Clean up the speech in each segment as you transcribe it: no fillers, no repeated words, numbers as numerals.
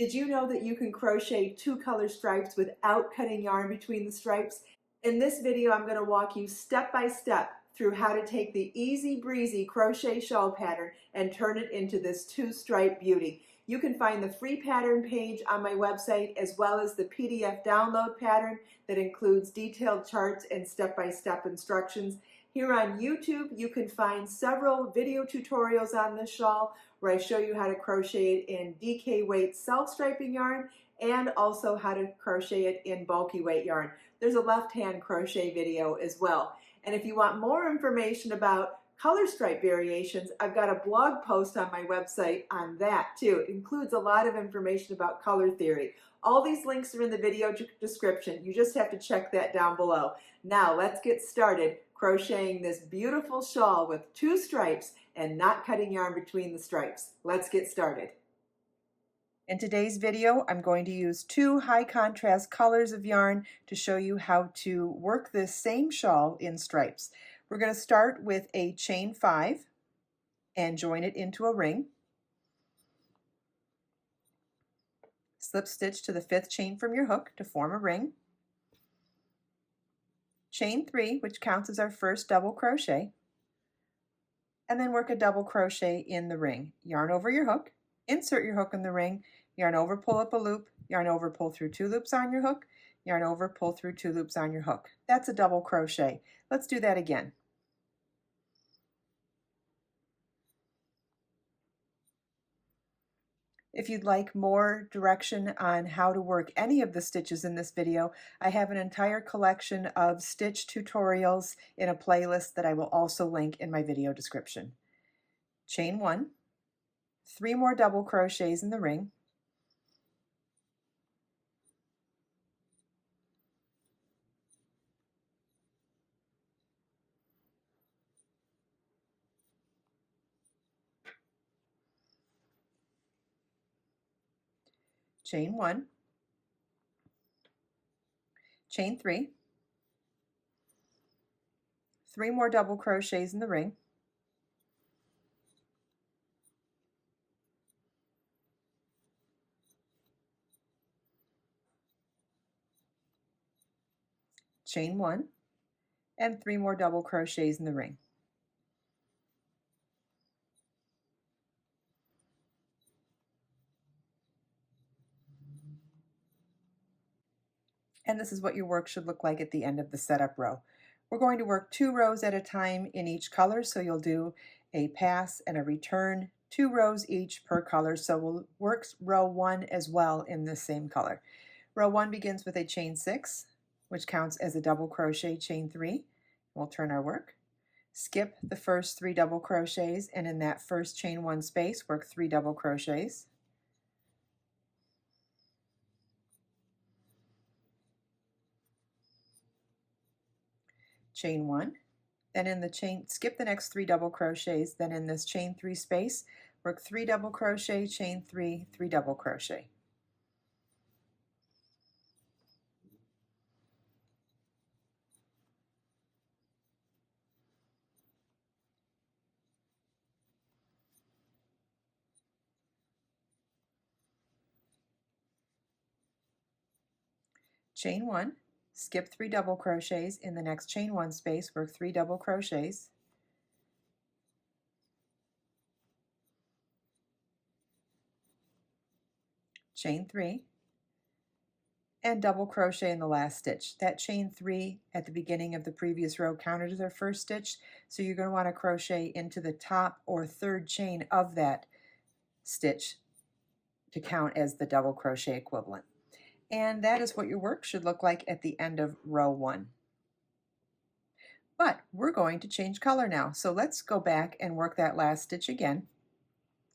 Did you know that you can crochet 2-color stripes without cutting yarn between the stripes? In this video, I'm going to walk you step by step through how to take the easy breezy crochet shawl pattern and turn it into this 2-stripe beauty. You can find the free pattern page on my website as well as the PDF download pattern that includes detailed charts and step-by-step instructions. Here on YouTube, you can find several video tutorials on this shawl where I show you how to crochet it in DK weight self-striping yarn and also how to crochet it in bulky weight yarn. There's a left-hand crochet video as well. And if you want more information about color stripe variations, I've got a blog post on my website on that too. It includes a lot of information about color theory. All these links are in the video description. You just have to check that down below. Now let's get started crocheting this beautiful shawl with 2 stripes and not cutting yarn between the stripes. Let's get started. In today's video, I'm going to use 2 high contrast colors of yarn to show you how to work this same shawl in stripes. We're going to start with a chain 5 and join it into a ring. Slip stitch to the 5th chain from your hook to form a ring. Chain 3, which counts as our first double crochet, and then work a double crochet in the ring. Yarn over your hook, insert your hook in the ring, yarn over, pull up a loop, yarn over, pull through 2 loops on your hook, yarn over, pull through 2 loops on your hook. That's a double crochet. Let's do that again. If you'd like more direction on how to work any of the stitches in this video, I have an entire collection of stitch tutorials in a playlist that I will also link in my video description. Chain 1, 3 more double crochets in the ring, chain 1, chain 3, 3 more double crochets in the ring, chain 1, and 3 more double crochets in the ring. And this is what your work should look like at the end of the setup row. We're going to work 2 rows at a time in each color, so you'll do a pass and a return, 2 rows each per color, so we'll work row 1 as well in the same color. Row 1 begins with a chain 6, which counts as a double crochet, chain 3. We'll turn our work. Skip the first 3 double crochets, and in that first chain 1 space, work 3 double crochets. Chain 1, then in the chain, skip the next 3 double crochets, then in this chain 3 space, work 3 double crochet, chain 3, 3 double crochet. Chain 1, skip 3 double crochets, in the next chain 1 space, work 3 double crochets. Chain 3, and double crochet in the last stitch. That chain 3 at the beginning of the previous row counted as our first stitch, so you're going to want to crochet into the top or 3rd chain of that stitch to count as the double crochet equivalent. And that is what your work should look like at the end of row 1. But we're going to change color now, so let's go back and work that last stitch again.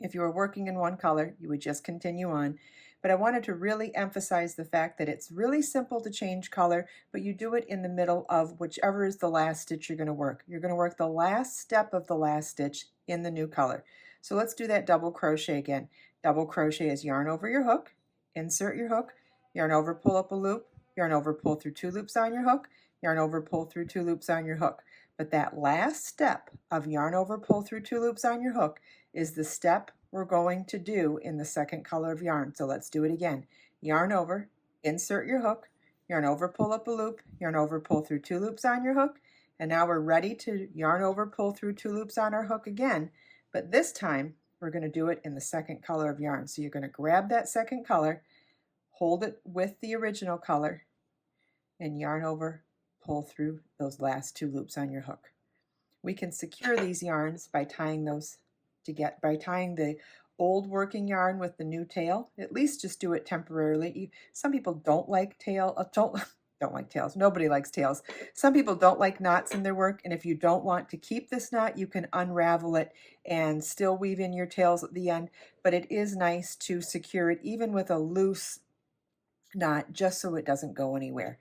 If you were working in one color, you would just continue on. But I wanted to really emphasize the fact that it's really simple to change color, but you do it in the middle of whichever is the last stitch you're going to work. You're going to work the last step of the last stitch in the new color. So let's do that double crochet again. Double crochet is yarn over your hook, insert your hook, yarn over, pull up a loop, yarn over, pull through 2 loops on your hook, yarn over, pull through 2 loops on your hook. But that last step of yarn over, pull through 2 loops on your hook is the step we're going to do in the second color of yarn. So let's do it again. Yarn over, insert your hook, yarn over, pull up a loop, yarn over, pull through 2 loops on your hook, and now we're ready to yarn over, pull through 2 loops on our hook again, but this time we're going to do it in the second color of yarn. So you're going to grab that second color, hold it with the original color, and yarn over, pull through those last 2 loops on your hook. We can secure these yarns by tying the old working yarn with the new tail. At least just do it temporarily. Some people don't like don't like tails. Nobody likes tails. Some people don't like knots in their work, and if you don't want to keep this knot, you can unravel it and still weave in your tails at the end, but it is nice to secure it even with a loose knot just so it doesn't go anywhere.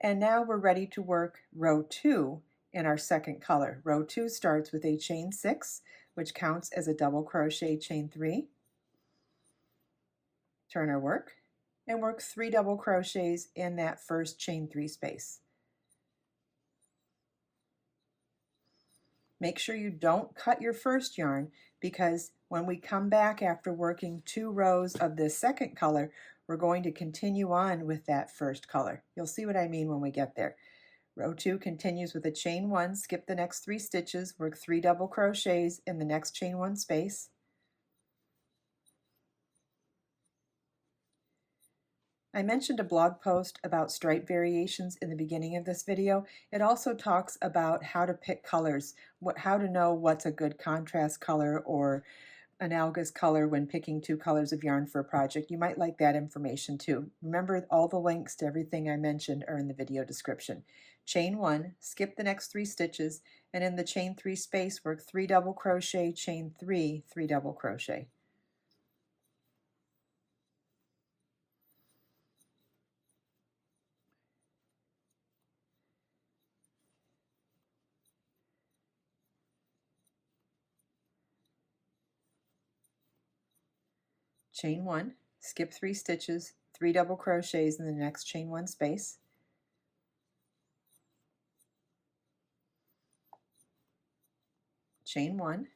And now we're ready to work row 2 in our second color. Row 2 starts with a chain 6, which counts as a double crochet chain 3. Turn our work and work 3 double crochets in that first chain 3 space. Make sure you don't cut your first yarn, because when we come back after working 2 rows of this second color, we're going to continue on with that first color. You'll see what I mean when we get there. Row 2 continues with a chain 1, skip the next 3 stitches, work 3 double crochets in the next chain 1 space. I mentioned a blog post about stripe variations in the beginning of this video. It also talks about how to pick colors, how to know what's a good contrast color or analogous color when picking 2 colors of yarn for a project. You might like that information too. Remember, all the links to everything I mentioned are in the video description. Chain 1, skip the next 3 stitches, and in the chain 3 space work 3 double crochet, chain 3, 3 double crochet. Chain 1, skip 3 stitches, 3 double crochets in the next chain 1 space. Chain 1,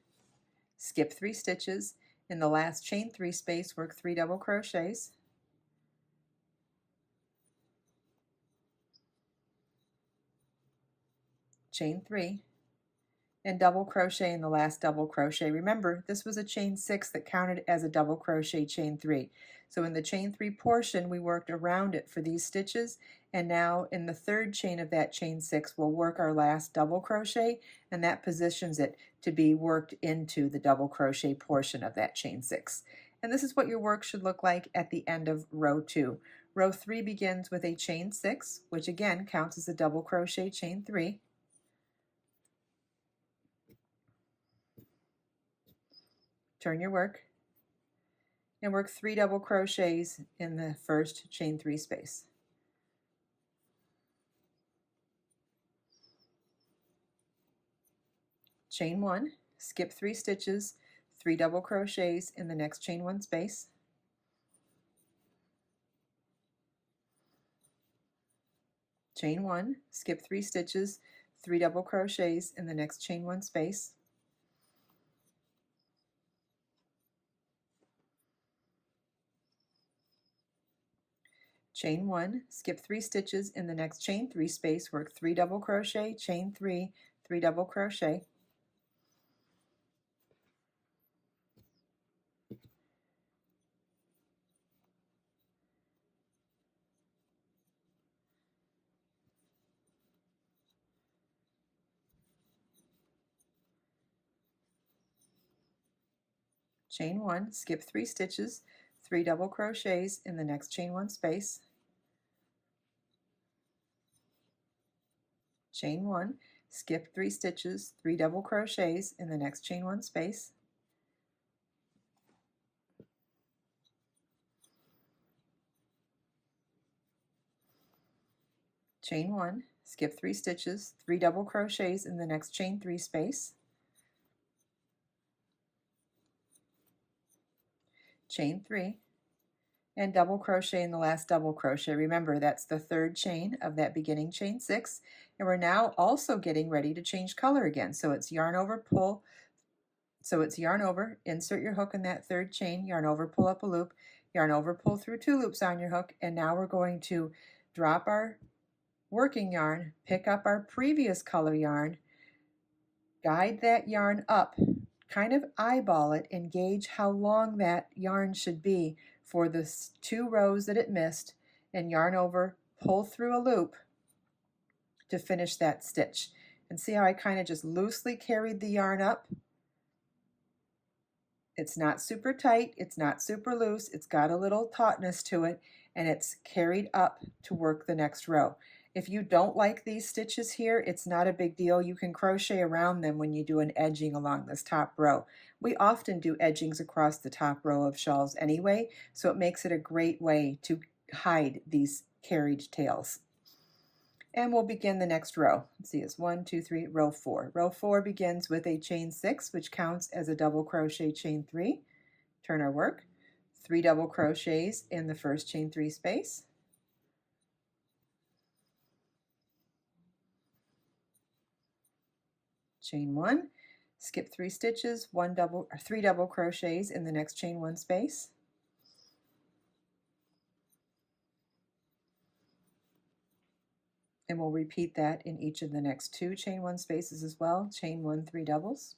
skip 3 stitches, in the last chain 3 space work 3 double crochets. Chain 3, and double crochet in the last double crochet. Remember, this was a chain 6 that counted as a double crochet chain 3. So in the chain 3 portion, we worked around it for these stitches, and now in the third chain of that chain 6, we'll work our last double crochet, and that positions it to be worked into the double crochet portion of that chain 6. And this is what your work should look like at the end of row 2. Row 3 begins with a chain 6, which again counts as a double crochet chain 3. Turn your work and work 3 double crochets in the first chain 3 space. Chain 1, skip 3 stitches, 3 double crochets in the next chain 1 space. Chain 1, skip 3 stitches, 3 double crochets in the next chain 1 space. Chain 1, skip 3 stitches in the next chain 3 space, work 3 double crochet, chain 3, 3 double crochet. Chain 1, skip 3 stitches, 3 double crochets in the next chain 1 space. Chain 1, skip 3 stitches, 3 double crochets in the next chain 1 space. Chain 1, skip 3 stitches, 3 double crochets in the next chain 3 space. Chain 3, and double crochet in the last double crochet. Remember, that's the third chain of that beginning chain 6, and we're now also getting ready to change color again. So it's yarn over, pull So it's yarn over, insert your hook in that third chain, yarn over, pull up a loop, yarn over, pull through 2 loops on your hook, and now we're going to drop our working yarn, pick up our previous color yarn, guide that yarn up, kind of eyeball it and gauge how long that yarn should be for the 2 rows that it missed, and yarn over, pull through a loop to finish that stitch. And see how I kind of just loosely carried the yarn up? It's not super tight, it's not super loose, it's got a little tautness to it, and it's carried up to work the next row. If you don't like these stitches here, it's not a big deal. You can crochet around them when you do an edging along this top row. We often do edgings across the top row of shawls anyway, so it makes it a great way to hide these carried tails. And we'll begin the next row. Let's see, it's 1, 2, 3, row 4. Row 4 begins with a chain 6, which counts as a double crochet chain 3. Turn our work. 3 double crochets in the first chain 3 space. Chain 1, skip 3 stitches, 3 double crochets in the next chain 1 space. And we'll repeat that in each of the next 2 chain 1 spaces as well. Chain 1, 3 doubles.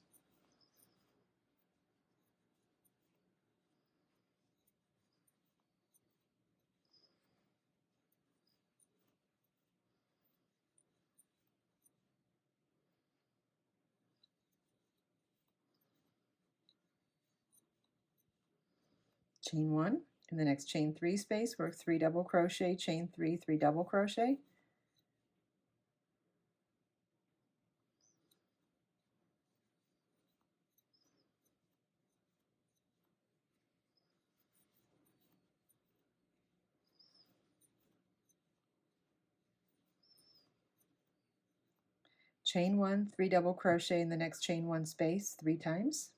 Chain 1, in the next chain 3 space, work 3 double crochet, chain 3, 3 double crochet. Chain 1, 3 double crochet in the next chain 1 space 3 times.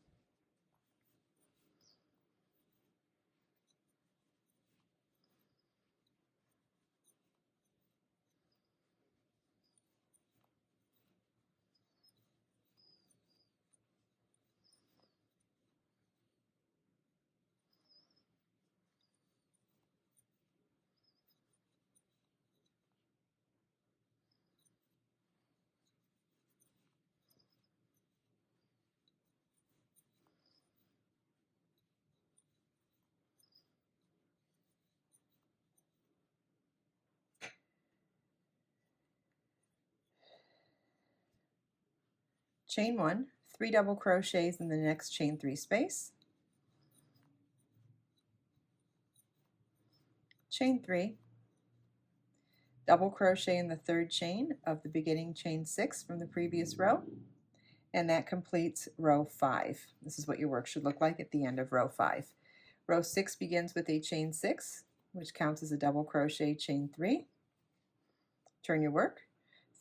Chain 1, 3 double crochets in the next chain 3 space. Chain 3, double crochet in the third chain of the beginning chain 6 from the previous row, and that completes row 5. This is what your work should look like at the end of row 5. Row 6 begins with a chain 6, which counts as a double crochet, chain 3. Turn your work.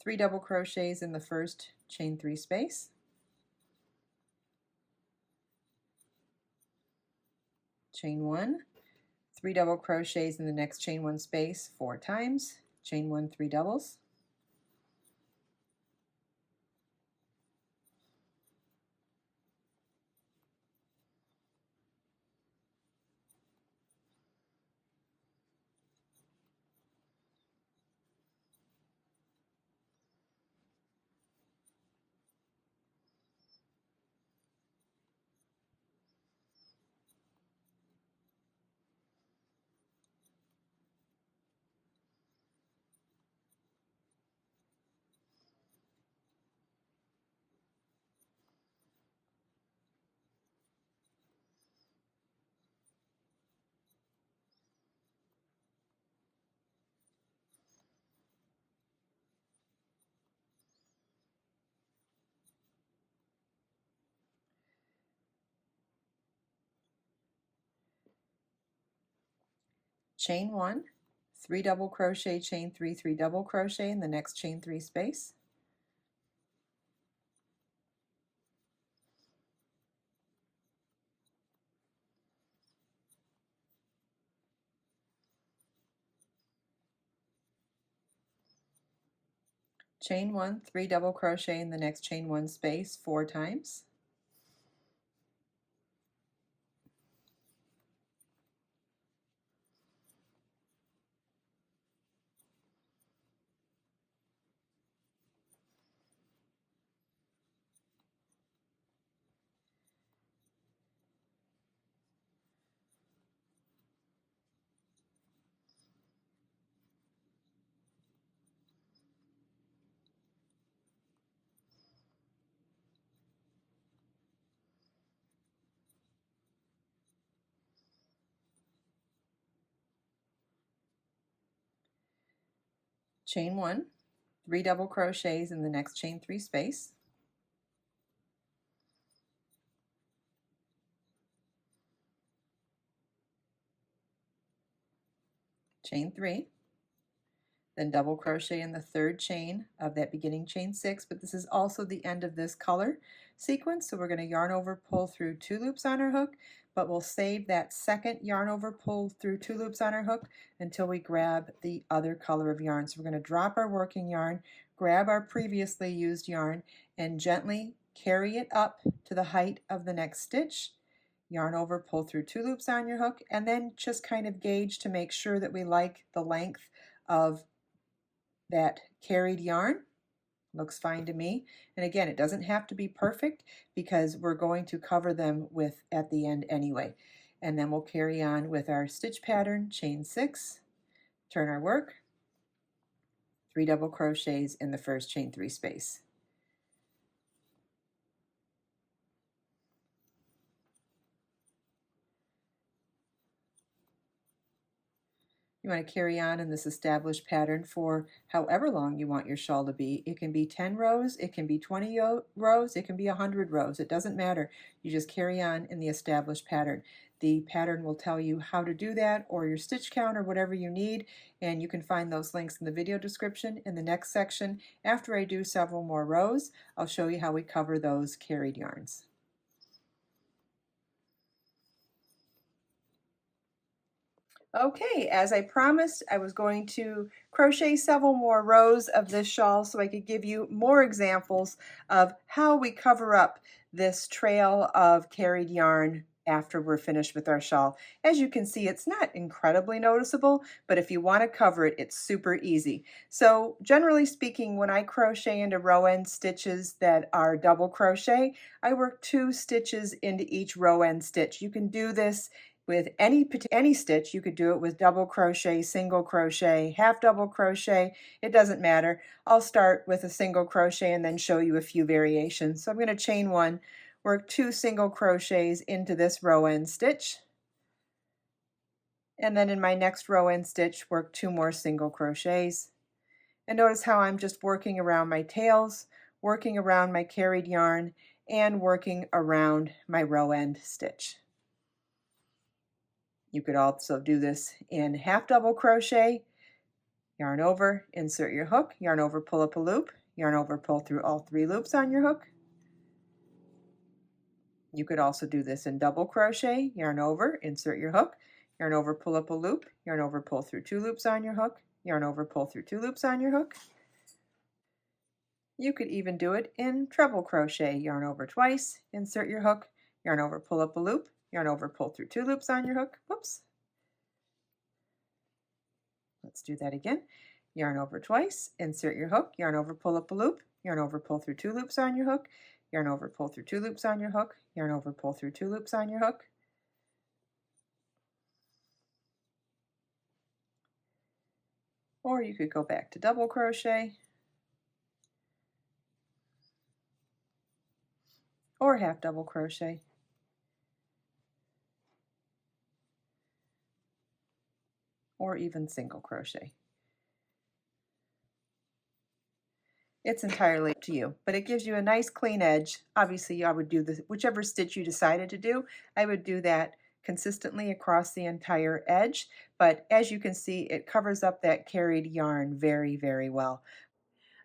3 double crochets in the first chain 3 space. Chain 1, 3 double crochets in the next chain 1 space 4 times. Chain 1, 3 doubles. Chain 1, 3 double crochet, chain 3, 3 double crochet in the next chain 3 space. Chain 1, 3 double crochet in the next chain 1 space 4 times. chain 1, 3 double crochets in the next chain 3 space, chain 3, then double crochet in the third chain of that beginning chain 6, but this is also the end of this color sequence, so we're going to yarn over, pull through 2 loops on our hook, but we'll save that second yarn over, pull through 2 loops on our hook until we grab the other color of yarn. So we're going to drop our working yarn, grab our previously used yarn, and gently carry it up to the height of the next stitch, yarn over, pull through 2 loops on your hook, and then just kind of gauge to make sure that we like the length of that carried yarn. Looks fine to me. And again, it doesn't have to be perfect because we're going to cover them with at the end anyway. And then we'll carry on with our stitch pattern, chain 6, turn our work, 3 double crochets in the first chain 3 space. You want to carry on in this established pattern for however long you want your shawl to be. It can be 10 rows, it can be 20 rows, it can be 100 rows. It doesn't matter. You just carry on in the established pattern. The pattern will tell you how to do that, or your stitch count, or whatever you need, and you can find those links in the video description. In the next section, after I do several more rows, I'll show you how we cover those carried yarns. Okay, as I promised, I was going to crochet several more rows of this shawl so I could give you more examples of how we cover up this trail of carried yarn after we're finished with our shawl. As you can see, it's not incredibly noticeable, but if you want to cover it, it's super easy. So generally speaking, when I crochet into row end stitches that are double crochet, I work 2 stitches into each row end stitch. You can do this with any stitch. You could do it with double crochet, single crochet, half double crochet. It doesn't matter. I'll start with a single crochet and then show you a few variations. So I'm going to chain 1, work 2 single crochets into this row end stitch, and then in my next row end stitch work 2 more single crochets. And notice how I'm just working around my tails, working around my carried yarn, and working around my row end stitch. You could also do this in half double crochet, yarn over, insert your hook, yarn over, pull up a loop, yarn over, pull through all 3 loops on your hook. You could also do this in double crochet, yarn over, insert your hook, yarn over, pull up a loop, yarn over, pull through 2 loops on your hook, yarn over, pull through 2 loops on your hook. You could even do it in treble crochet, yarn over twice, insert your hook, yarn over, pull up a loop, yarn over, pull through 2 loops on your hook. Whoops. Let's do that again. Yarn over twice, insert your hook, yarn over, pull up a loop, yarn over, pull through 2 loops on your hook, yarn over, pull through 2 loops on your hook, yarn over, pull through 2 loops on your hook. Or you could go back to double crochet, or half double crochet. Or even single crochet. It's entirely up to you, but it gives you a nice clean edge. Obviously, I would do whichever stitch you decided to do, I would do that consistently across the entire edge, but as you can see, it covers up that carried yarn very, very well.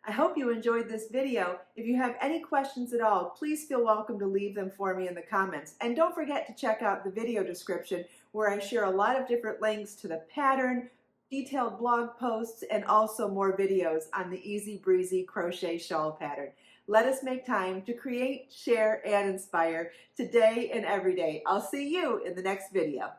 I hope you enjoyed this video. If you have any questions at all, please feel welcome to leave them for me in the comments. And don't forget to check out the video description where I share a lot of different links to the pattern, detailed blog posts, and also more videos on the Easy Breezy Crochet Shawl pattern. Let us make time to create, share, and inspire today and every day. I'll see you in the next video.